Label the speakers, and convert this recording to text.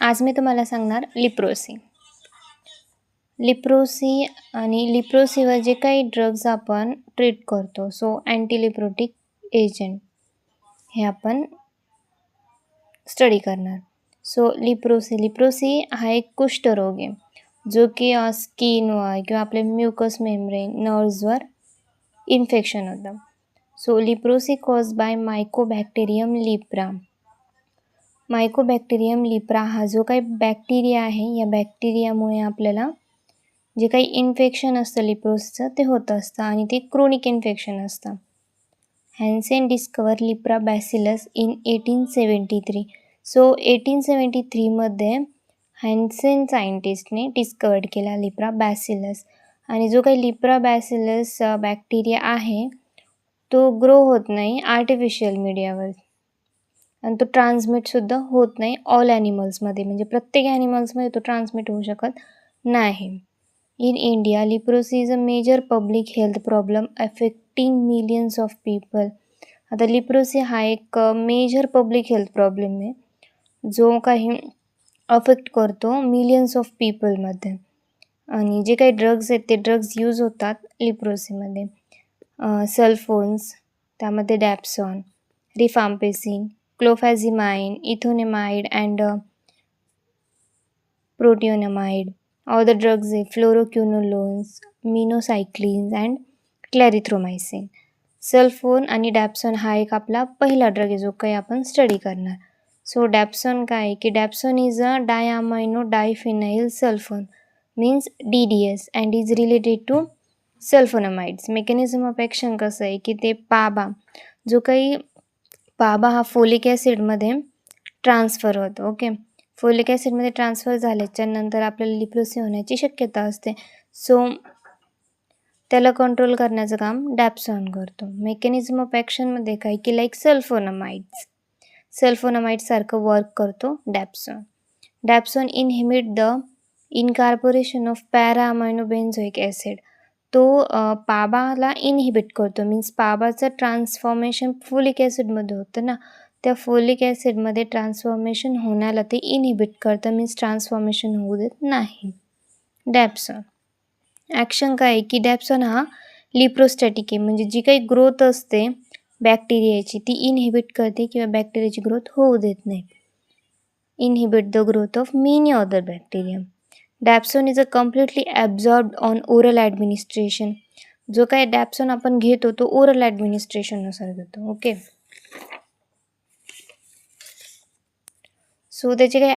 Speaker 1: आज मी तुम्हाला सांगणार लिप्रोसी. लिप्रोसी आणि लिप्रोसीवर जे काही ड्रग्ज आपण ट्रीट करतो, सो अँटीलिप्रोटिक एजंट हे आपण स्टडी करणार. सो लिप्रोसी हा एक कुष्ठरोग आहे, जो की स्किनवर किंवा आपले म्युकस मेम्ब्रेन नर्व्सवर इन्फेक्शन होतं. So leprosy cause by mycobacterium leprae. Mycobacterium leprae हा जो काही बॅक्टेरिया आहे, या बॅक्टेरियामुळे आपल्याला जे काही इन्फेक्शन असतं लिप्रोसीचं ते होत असतं आणि ते क्रोनिक इन्फेक्शन असतं. हॅन्सेन डिस्कवर लिप्रा बॅसिलस इन 1873. सो 1873मध्ये हॅन्सेन सायंटिस्टने डिस्कवर्ड केला लिप्रा बॅसिलस. आणि जो काही लिप्रा बॅसिलस बॅक्टेरिया आहे तो ग्रो होत नाही आर्टिफिशियल मीडियावर आणि तो ट्रान्समिटसुद्धा होत नाही ऑल ॲनिमल्समध्ये, म्हणजे प्रत्येक ॲनिमल्समध्ये तो ट्रान्समिट होऊ शकत नाही. In India leprosy is a major public health problem affecting millions of people. आता लिप्रोसी हा एक मेजर पब्लिक हेल्थ प्रॉब्लेम आहे, जो काही अफेक्ट करतो मिलियन्स ऑफ पीपलमध्ये. आणि जे काही ड्रग्ज आहेत ते ड्रग्ज यूज होतात लिप्रोसीमध्ये. सेलफोन्स, त्यामध्ये डॅप्सॉन, रिफाम्पेसिन, clofazimine, इथोनेमाइड and प्रोटिओनमाइड. All the drugs आहे फ्लोरोक्युनोलोन्स, मिनोसायक्लिन्स अँड क्लॅरिथ्रोमायसिन. सेलफोन आणि डॅप्सॉन हा एक आपला पहिला ड्रग आहे जो काही आपण स्टडी करणार. सो डॅप्सॉन काय की dapsone is a diamino diphenyl sulfone means DDS and is related to sulfonamides. Mechanism of action कसं आहे की ते जो काही पाबा हा फोलिक ॲसिडमध्ये ट्रान्सफर होतो. ओके, फोलिक ॲसिडमध्ये ट्रान्सफर झाल्याच्या नंतर आपल्याला लिप्रोसी होण्याची शक्यता असते. सो त्याला कंट्रोल करण्याचं काम डॅप्सॉन करतो. मेकॅनिझम ऑफ ॲक्शनमध्ये काय की लाईक सल्फोनामाइड्ससारखं वर्क करतो dapsone. Dapsone inhibit the incorporation of para amino benzoic acid. तो पाबाला इनहिबिट करतो, मीन्स पाबाचं ट्रान्सफॉर्मेशन फोलिक ॲसिडमध्ये होतं ना, त्या फोलिक ॲसिडमध्ये ट्रान्सफॉर्मेशन होण्याला ते इनहिबिट करतं, मीन्स ट्रान्सफॉर्मेशन होऊ देत नाही. डॅप्सॉन ॲक्शन काय आहे की डॅप्सॉन हा लिप्रोस्टॅटिक आहे, म्हणजे जी काही ग्रोथ असते बॅक्टेरियाची ती इनहिबिट करते किंवा बॅक्टेरियाची ग्रोथ होऊ देत नाही. Inhibit the growth of many other bacteria. Dapsone is a completely absorbed on oral administration. जो काही डॅप्सॉन आपण घेतो तो ओरल ॲडमिनिस्ट्रेशननुसार घेतो. ओके, सो त्याचे काही